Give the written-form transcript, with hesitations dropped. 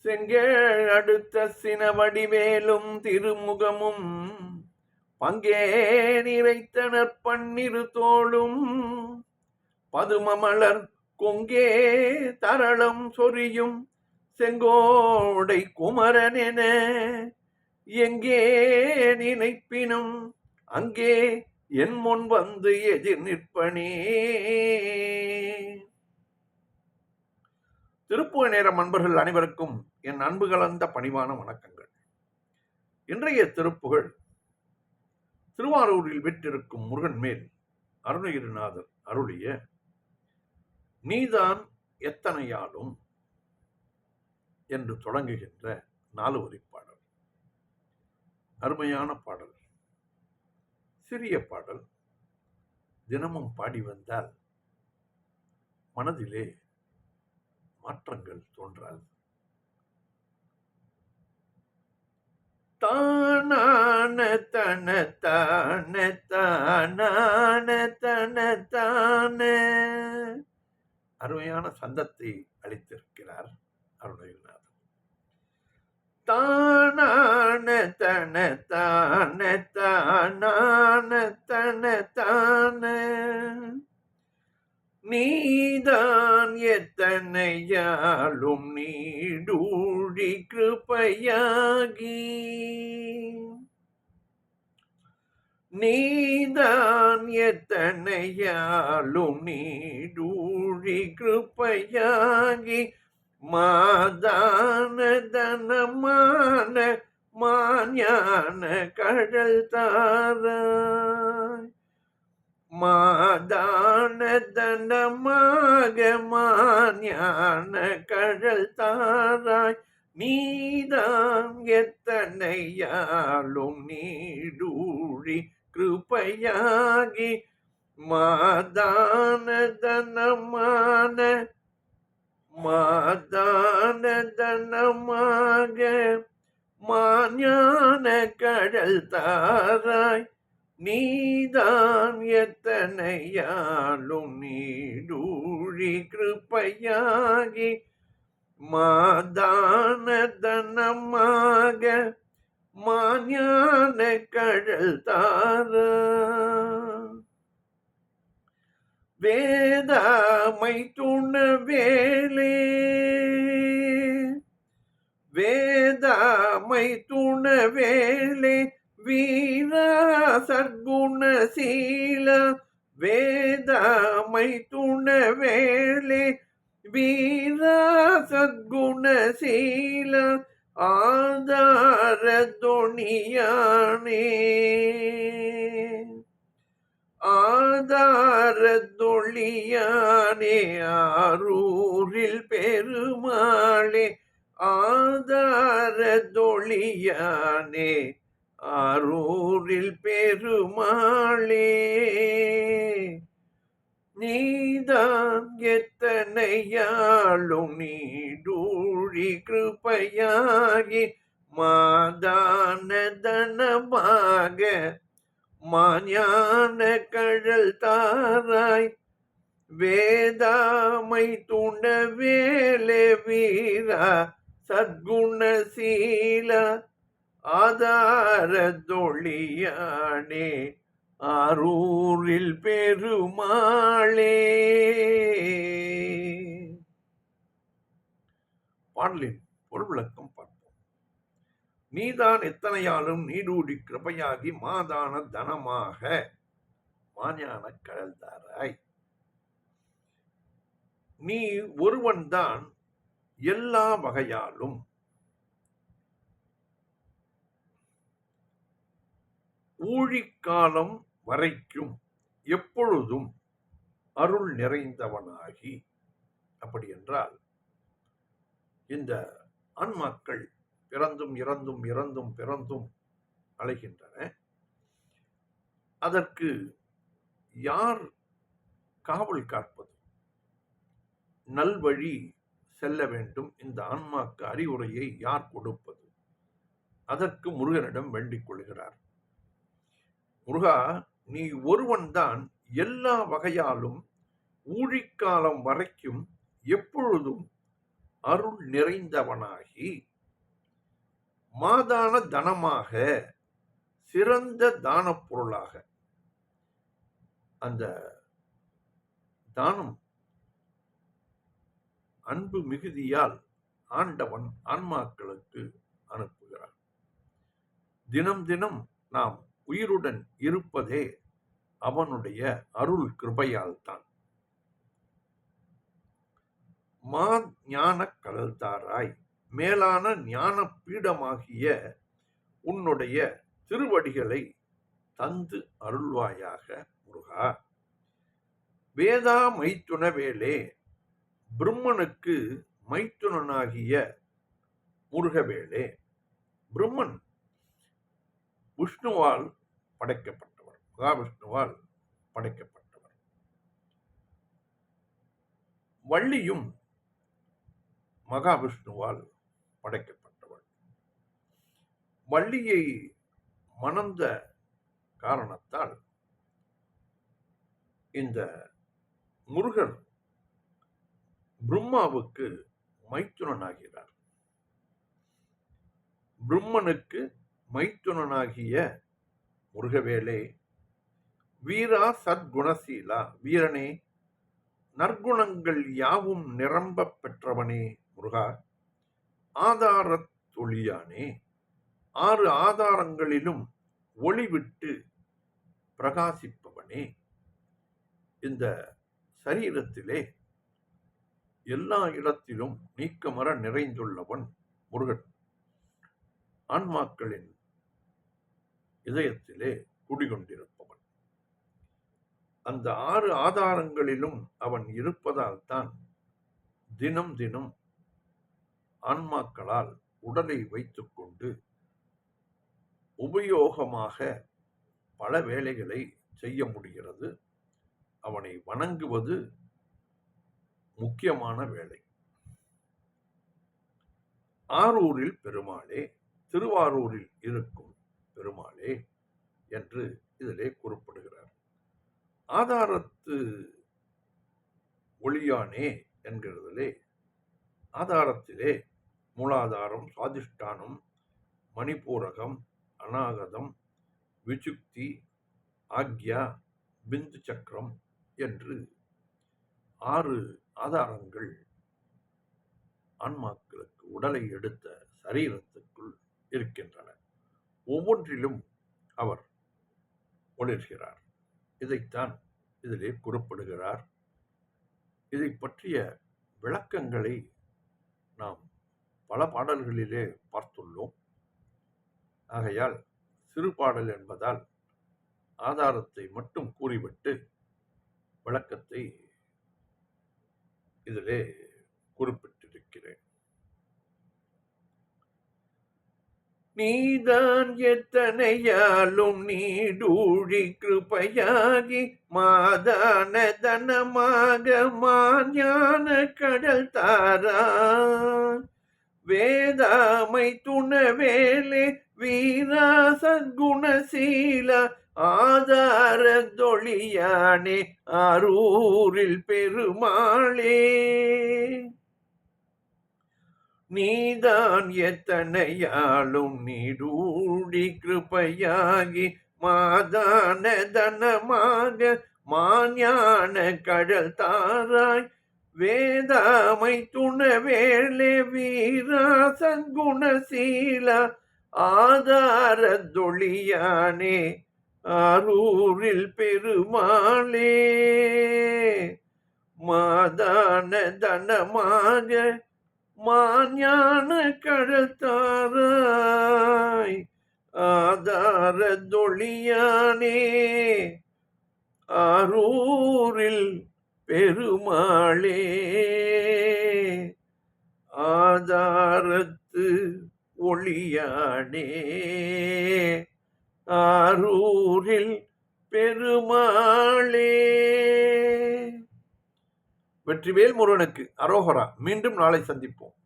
செங்கேழ் அடுத்த சினவடிவேலும் திருமுகமும் பங்கே நிறைத்தனர் பன்னிரு தோளும் பதுமமலர் கொங்கே தரளம் சொரியும் செங்கோடை குமரனென எங்கே நினைப்பினும் அங்கே என் முன் வந்து எதிர் நிற்பனே. திருப்புகழ் நேரம் அன்பர்கள் அனைவருக்கும் என் அன்பு கலந்த பணிவான வணக்கங்கள். இன்றைய திருப்புகழ் திருவாரூரில் விற்றிருக்கும் முருகன் மேல் அருணகிரிநாதர் அருளிய நீதான் எத்தனையாலும் என்று தொடங்குகின்ற 4 வரி பாடல். அருமையான பாடல், சிறிய பாடல். தினமும் பாடி வந்தால் மனதிலே மாற்றங்கள் தோன்றாது. தானான தன தான தானான தன தான அருமையான சந்தத்தை அளித்திருக்கிறார் அருணகிரிநாதர். தானான தன தான தானான தன தான நீதான் எத்தனையாலும் நீடூழி கிருபையாகி நீதான் எத்தனையாலும் நீடூழி கிருபையாகி மாதான தனமான மாஞான கடல் தாராய் மாதான தண்டமாக மாஞான கடல் தாராய் நீதான் எத்தனையாலும் நீடூழி கிருபையாகி மாதான தனமான மாதான தனமாக மாஞான கடல் தாராய் நீதான் எத்தனையாலும் நீடூழி கிருபையாகி மாதான தனமாக மாஞான கடல் தாராய் வேதாமை துணவேலே வேதாமை துணவேலே வீரா சற்குணசீல வேதாமை துணவேலே வீரா சற்குணசீல ஆதார தொணியானே ஆதார தொழியானே ஆரூரில் பெருமாளே ஆதார தொழியானே ஆரூரில் பெருமாளே நீதான் எத்தனையாலும் நீடூழி கிருபையாகி மாதான தனமாக மாஞான கடல் தாராய் வேதாமை துணவேலே வீரா சத்குணசீல ஆதார தொழியானே ஆரூரில் பெருமாளே. பாடலின் பொருள் விளக்கம் பார்ப்போம். நீதான் எத்தனையாலும் நீடூழி கிருபையாகி மாதான தனமாக மாஞான கடல் தாராய். நீ ஒருவன்தான் எல்லா வகையாலும் ஊழிக்காலம் வரைக்கும் எப்பொழுதும் அருள் நிறைந்தவனாகி. அப்படி என்றால் இந்த ஆன்மாக்கள் பிறந்தும் இறந்தும் இறந்தும் பிறந்தும் அலைகின்றன. அதற்கு யார் காவல் காப்பது? நல்வழி செல்ல வேண்டும். இந்த ஆன்மாக்கு அறிவுரையை யார் கொடுப்பது? அதற்கு முருகனிடம் வேண்டிக் கொள்கிறார். முருகா, நீ ஒருவன்தான் எல்லா வகையாலும் ஊழிக்காலம் வரைக்கும் எப்பொழுதும் அருள் நிறைந்தவனாகி மாதான தனமாக சிறந்த தான பொருளாக அந்த தானம் அன்பு மிகுதியால் ஆண்டவன் ஆன்மாக்களுக்கு அனுப்புகிறார். தினம் தினம் நாம் உயிருடன் இருப்பதே அவனுடைய அருள் கிருபையால் தான். ஞான கடல்தாராய் மேலான ஞான பீடமாகிய உன்னுடைய திருவடிகளை தந்து அருள்வாயாக முருகா. வேதா மைத்துனவேலே பிரம்மனுக்கு மைத்துனனாகிய முருகவேலே. பிரம்மன் விஷ்ணுவால் படைக்கப்பட்டவர், மகாவிஷ்ணுவால் படைக்கப்பட்டவர். வள்ளியும் மகாவிஷ்ணுவால் படைக்கப்பட்டவள். வள்ளியை மணந்த காரணத்தால் இந்த முருகர் பிரம்மாவுக்கு மைத்துனனாகிறார். பிரம்மனுக்கு மைத்துனனாகிய முருகவேலே, வீரா சத்குணசீலா, வீரனே நற்குணங்கள் யாவும் நிரம்ப பெற்றவனே முருகா. ஆதாரத் ஒளியானே, 6 ஆதாரங்களிலும் ஒளிவிட்டு பிரகாசிப்பவனே. இந்த சரீரத்திலே எல்லா இடத்திலும் நீக்கமர நிறைந்துள்ளவன் முருகன். ஆன்மாக்களின் இதயத்திலே குடிகொண்டிருப்பவன். அந்த 6 ஆதாரங்களிலும் அவன் இருப்பதால் தான் தினம் தினம் ஆன்மாக்களால் உடலை வைத்துக்கொண்டு உபயோகமாக பல வேலைகளை செய்ய முடிகிறது. அவனை வணங்குவது முக்கியமான வேலை. ஆரூரில் பெருமாளே, திருவாரூரில் இருக்கும் பெருமாளே என்று இதிலே குறிப்பிடுகிறார். ஆதாரத்து ஒளியானே என்கிறதிலே ஆதாரத்திலே மூலாதாரம், சுவாதிஷ்டானம், மணிப்பூரகம், அநாகதம், விசுக்தி, ஆக்யா, பிந்து சக்கரம் என்று 6 ஆதாரங்கள் ஆன்மாக்களுக்கு உடலை எடுத்த சரீரத்துக்குள் இருக்கின்றன. ஒவ்வொன்றிலும் அவர் ஒளிர்கிறார். இதைத்தான் இதிலே குறிப்பிடுகிறார். இதை பற்றிய விளக்கங்களை நாம் பல பாடல்களிலே பார்த்துள்ளோம். ஆகையால் சிறு பாடல் என்பதால் ஆதாரத்தை மட்டும் கூறிவிட்டு விளக்கத்தை இதிலே குறிப்பிட்டிருக்கிறேன். நீதான் எத்தனையாலும் நீடூழி கிருபையாகி மாதான தனமாக மாஞான கடல் தாரா. வேதாமை துணவேலே வீரா சத்குணசீல ஆதாரத்தொழியானே அரூரில் பெருமாளே. நீதான் எத்தனையாலும் நீடூழி கிருபையாகி மாதான தனமாக மாஞான கடல் தாராய். வேதாமை துணவேளே வீரா சங்குணசீல ஆதாரத்தொழியானே அரூரில் பெருமாளே. மாதான தனமாக மாஞான கடல் தாராய். ஆதாரத்தொழியானே அரூரில் பெருமாளே. ஆதாரத்து ஒளியானே அரூரில் பெருமாளே. வெற்றிவேல் முருகனுக்கு அரோகரா. மீண்டும் நாளை சந்திப்போம்.